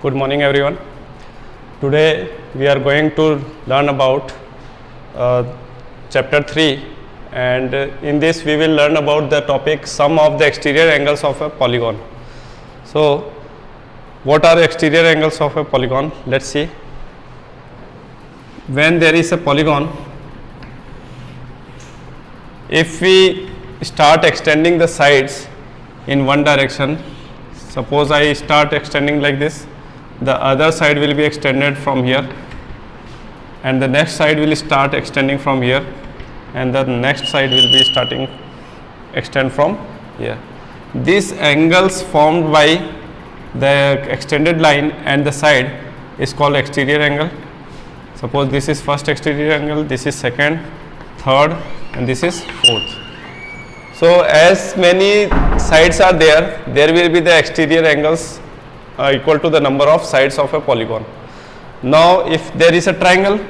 Good morning everyone. Today we are going to learn about chapter 3, and in this we will learn about the topic sum of the exterior angles of a polygon. So what are exterior angles of a polygon? Let's see. When there is a polygon, if we start extending the sides in one direction, suppose I start extending like this, the other side will be extended from here, and the next side will start extending from here, and the next side will be extend from here. These angles formed by the extended line and the side is called exterior angle. Suppose this is first exterior angle, this is second, third, and this is fourth. So as many sides are there, there will be the exterior angles equal to the number of sides of a polygon. Now if there is a triangle,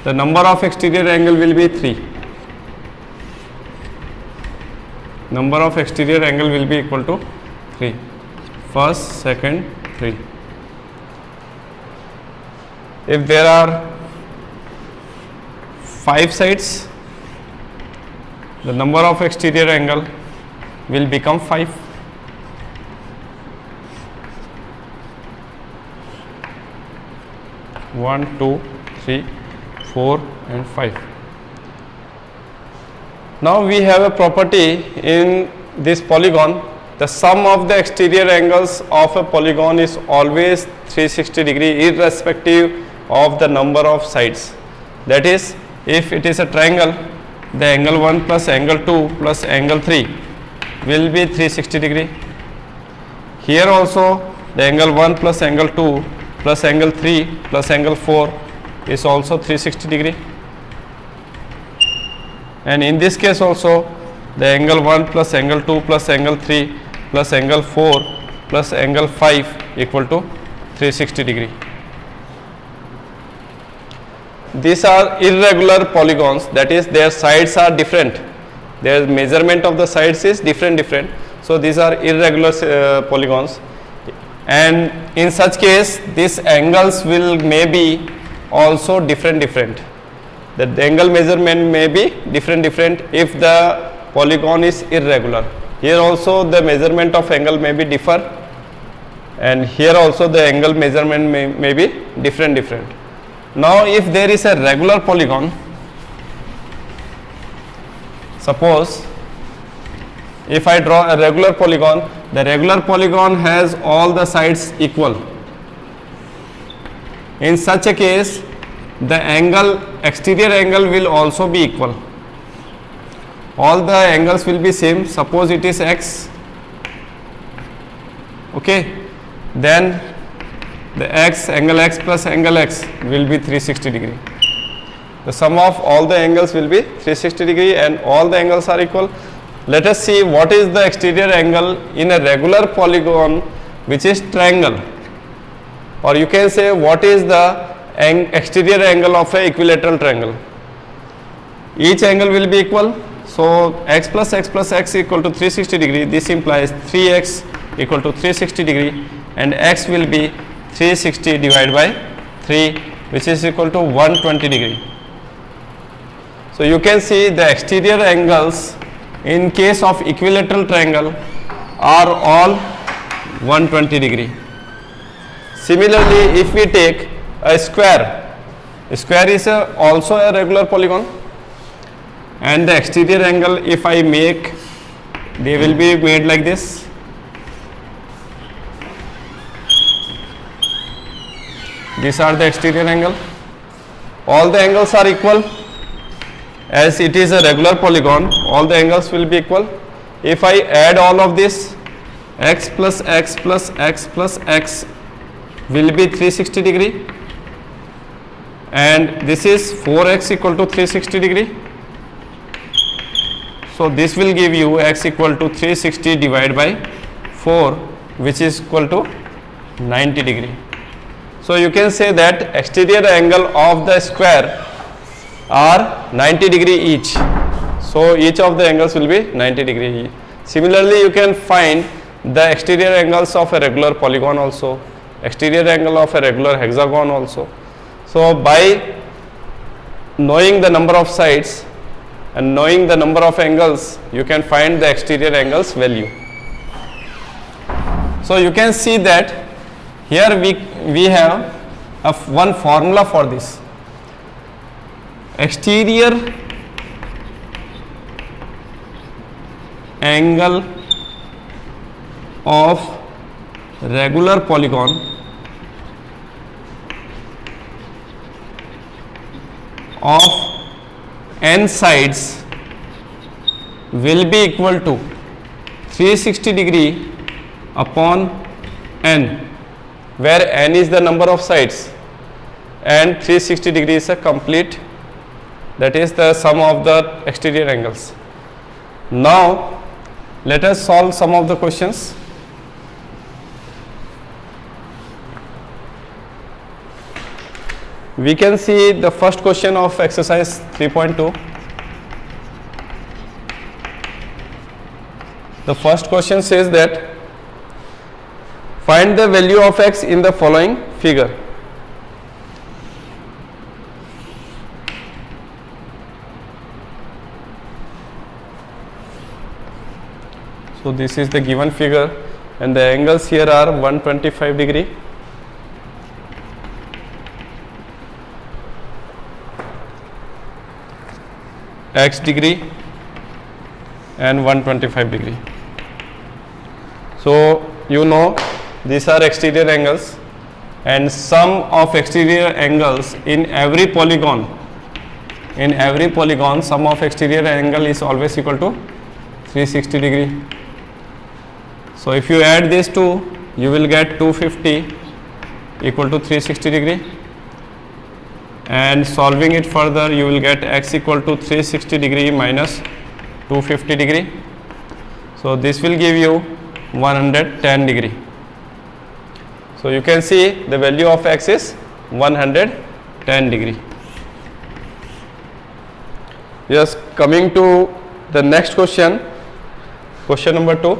the number of exterior angle will be 3. Number of exterior angle will be equal to 3. First, second, 3. If there are 5 sides, the number of exterior angle will become 5. One, 2, 3, 4 and 5. Now we have a property in this polygon. The sum of the exterior angles of a polygon is always 360 degree irrespective of the number of sides. That is, if it is a triangle, the angle 1 plus angle 2 plus angle 3 will be 360 degree. Here also the angle 1 plus angle 2 plus angle 3 plus angle 4 is also 360 degree, and in this case also the angle 1 plus angle 2 plus angle 3 plus angle 4 plus angle 5 equal to 360 degree. These are irregular polygons, that is their sides are different, their measurement of the sides is different. So these are irregular polygons, and in such case these angles will may be also different. The angle measurement may be different if the polygon is irregular. Here also the measurement of angle may be differ, and here also the angle measurement may be different. Now if there is a regular polygon, suppose if I draw a regular polygon, the regular polygon has all the sides equal. In such a case, the exterior angle will also be equal. All the angles will be same. Suppose it is x, okay, then the angle x plus angle x will be 360 degree. The sum of all the angles will be 360 degree, and all the angles are equal. Let us see what is the exterior angle in a regular polygon which is triangle, or you can say what is the exterior angle of a equilateral triangle. Each angle will be equal, so x plus x equal to 360 degree. This implies 3x equal to 360 degree, and x will be 360 divided by 3, which is equal to 120 degree. So you can see the exterior angles in case of equilateral triangle are all 120 degree. Similarly, if we take a square is also a regular polygon, and the exterior angle if I make, they will be made like this. These are the exterior angle. All the angles are equal. As it is a regular polygon, all the angles will be equal. If I add all of this, x plus x plus x plus x will be 360 degree, and this is 4x equal to 360 degree. So this will give you x equal to 360 divided by 4, which is equal to 90 degree. So you can say that exterior angle of the square are 90 degree each. So each of the angles will be 90 degree. Similarly, you can find the exterior angles of a regular polygon also, exterior angle of a regular hexagon also. So by knowing the number of sides and knowing the number of angles, you can find the exterior angles value. So you can see that here we have one formula for this. Exterior angle of regular polygon of n sides will be equal to 360 degree upon n, where n is the number of sides and 360 degree is a complete, that is the sum of the exterior angles. Now let us solve some of the questions. We can see the first question of exercise 3.2. The first question says that find the value of x in the following figure. So this is the given figure and the angles here are 125 degree. X degree and 125 degree. So you know these are exterior angles and sum of exterior angles in every polygon, sum of exterior angle is always equal to 360 degree. So if you add these two, you will get 250 equal to 360 degree, and solving it further you will get x equal to 360 degree minus 250 degree. So this will give you 110 degree. So you can see the value of x is 110 degree. Yes, coming to the next question, question number 2.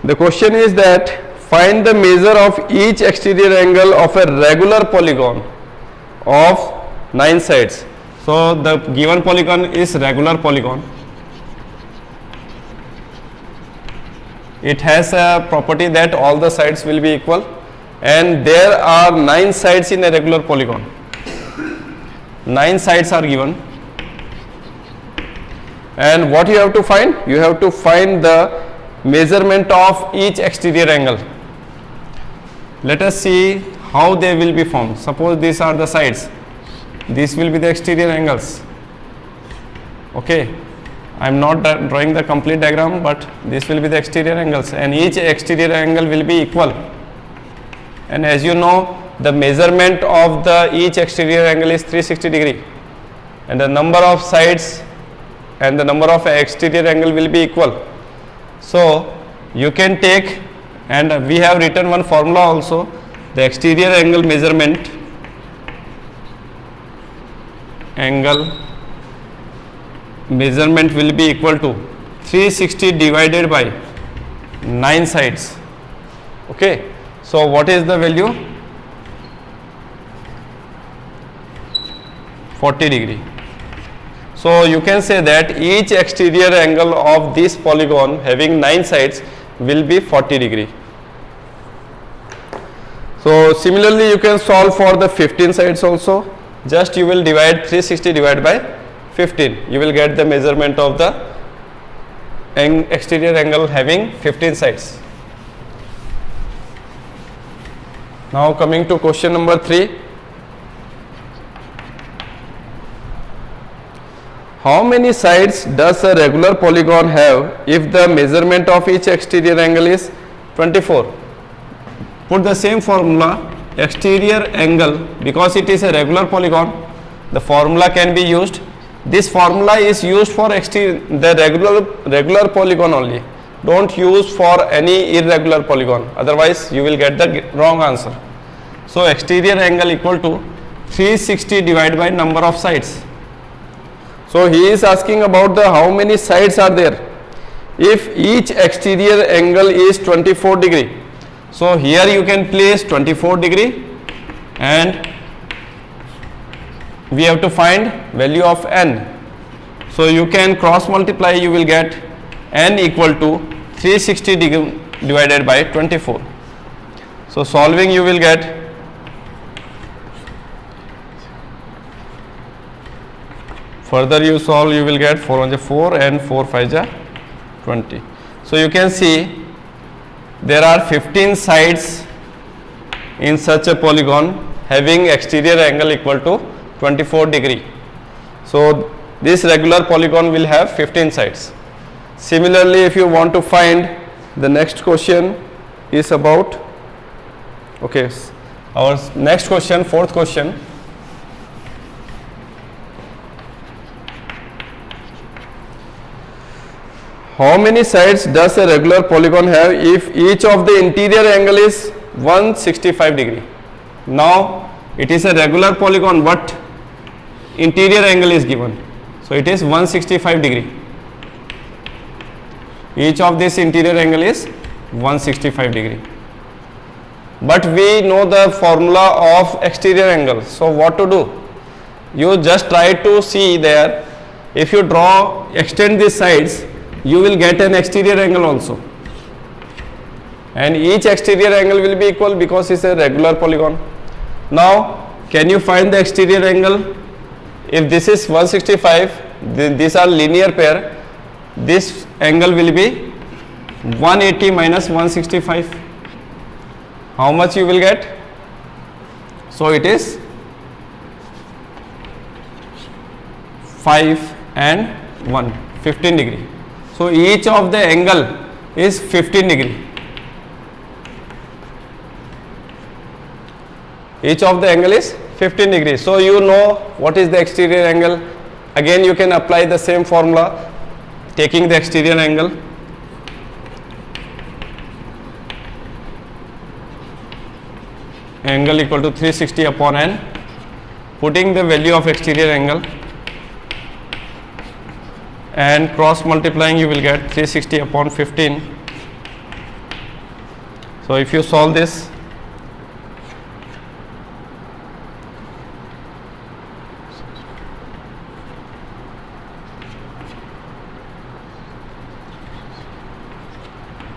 The question is that find the measure of each exterior angle of a regular polygon of 9 sides. So the given polygon is regular polygon. It has a property that all the sides will be equal, and there are 9 sides in a regular polygon. 9 sides are given, and what you have to find? You have to find the measurement of each exterior angle. Let us see how they will be formed. Suppose these are the sides, these will be the exterior angles. Okay, I am not drawing the complete diagram, but this will be the exterior angles, and each exterior angle will be equal. And as you know, the measurement of the each exterior angle is 360 degree, and the number of sides and the number of exterior angle will be equal. So you can take, and we have written one formula also, the exterior angle measurement, will be equal to 360 divided by 9 sides. Okay, so what is the value? 40 degree. So you can say that each exterior angle of this polygon having 9 sides will be 40 degree. So similarly you can solve for the 15 sides also. Just you will divide 360 divided by 15. You will get the measurement of the exterior angle having 15 sides. Now coming to question number 3. How many sides does a regular polygon have if the measurement of each exterior angle is 24? Put the same formula, exterior angle, because it is a regular polygon, the formula can be used. This formula is used for the regular polygon only. Don't use for any irregular polygon, otherwise you will get the wrong answer. So exterior angle equal to 360 divided by number of sides. So he is asking about the how many sides are there. If each exterior angle is 24 degree, so here you can place 24 degree and we have to find value of n. So you can cross multiply, you will get n equal to 360 degree divided by 24. So solving you will get further you solve you will get 4 1 4 and 4 5 20. So you can see there are 15 sides in such a polygon having exterior angle equal to 24 degree. So this regular polygon will have 15 sides. Similarly, if you want to find the next question is about, okay, our next question, fourth question. How many sides does a regular polygon have if each of the interior angle is 165 degree? Now it is a regular polygon, but interior angle is given. So it is 165 degree. Each of this interior angle is 165 degree. But we know the formula of exterior angle. So what to do? You just try to see there. If you extend these sides, you will get an exterior angle also. And each exterior angle will be equal because it's a regular polygon. Now, can you find the exterior angle? If this is 165, these are linear pair, this angle will be 180 minus 165. How much you will get? So it is 5 and 1, 15 degree. So each of the angle is 15 degree. Each of the angle is 15 degrees. So you know what is the exterior angle. Again you can apply the same formula taking the exterior angle. Angle equal to 360 upon n. Putting the value of exterior angle and cross multiplying you will get 360 upon 15. So if you solve this,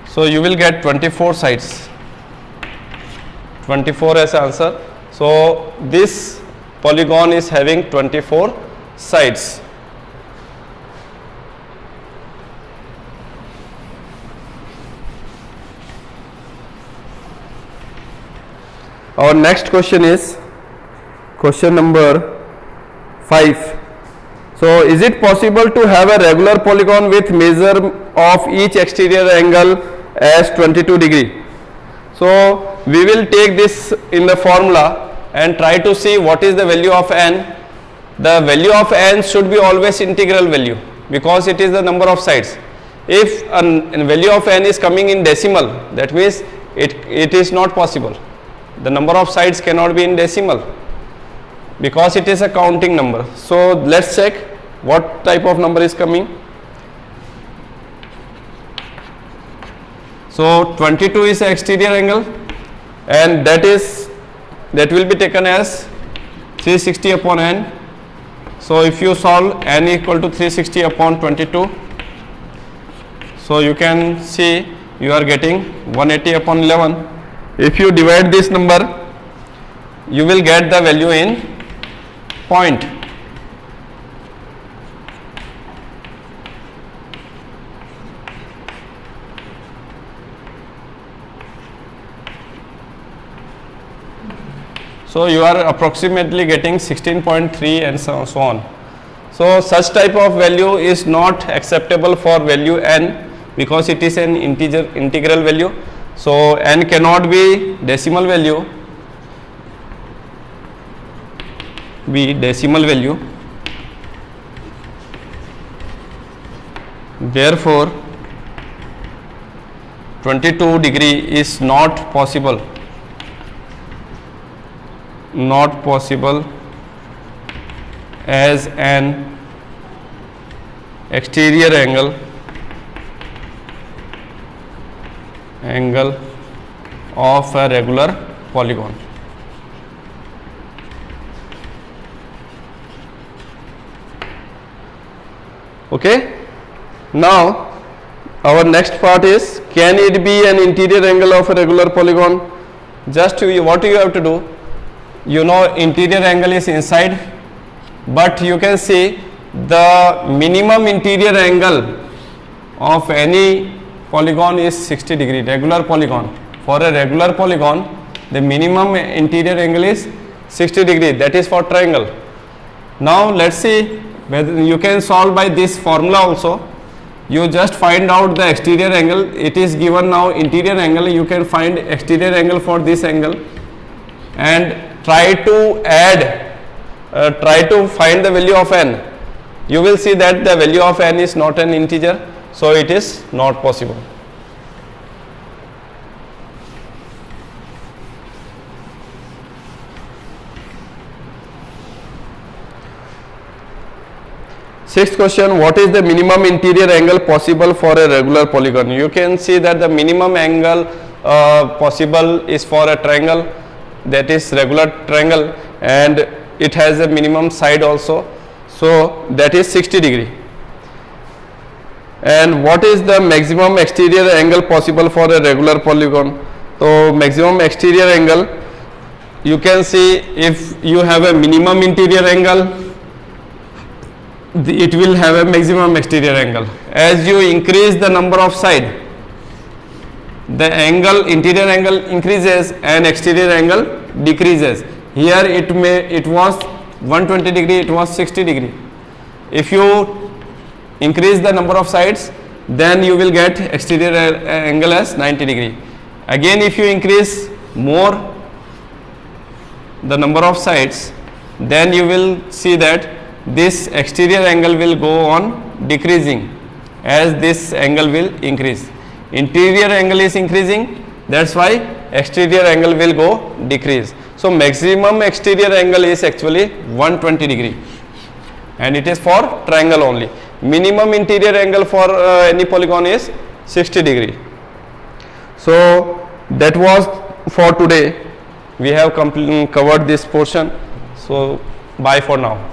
so you will get 24 sides, 24 as answer. So this polygon is having 24 sides. Our next question is question number 5. So is it possible to have a regular polygon with measure of each exterior angle as 22 degree? So we will take this in the formula and try to see what is the value of n. The value of n should be always integral value because it is the number of sides. If a value of n is coming in decimal, that means it is not possible. The number of sides cannot be in decimal because it is a counting number. So let's check what type of number is coming. So 22 is the exterior angle and that will be taken as 360 upon n. So if you solve n equal to 360 upon 22, so you can see you are getting 180 upon 11. If you divide this number, you will get the value in point. So you are approximately getting 16.3 and so on. So such type of value is not acceptable for value n because it is an integral value. So n cannot be decimal value, Therefore 22 degree is not possible as an exterior angle of a regular polygon. Okay. Now our next part is, can it be an interior angle of a regular polygon? Just what you have to do, you know interior angle is inside, but you can see the minimum interior angle of any polygon is 60 degree, regular polygon. For a regular polygon, the minimum interior angle is 60 degree, that is for triangle. Now let's see whether you can solve by this formula also. You just find out the exterior angle. It is given now interior angle, you can find exterior angle for this angle and try to add, try to find the value of n. You will see that the value of n is not an integer, so it is not possible. Sixth question, what is the minimum interior angle possible for a regular polygon? You can see that the minimum angle possible is for a triangle, that is regular triangle, and it has a minimum side also, so that is 60 degree. And what is the maximum exterior angle possible for a regular polygon? So maximum exterior angle, you can see if you have a minimum interior angle, it will have a maximum exterior angle. As you increase the number of side, the angle, interior angle increases and exterior angle decreases. Here it was 120 degree, it was 60 degree. If you increase the number of sides, then you will get exterior angle as 90 degree. Again, if you increase more the number of sides, then you will see that this exterior angle will go on decreasing as this angle will increase. Interior angle is increasing, that's why exterior angle will go decrease. So maximum exterior angle is actually 120 degree and it is for triangle only. Minimum interior angle for any polygon is 60 degree. So that was for today. We have covered this portion. So bye for now.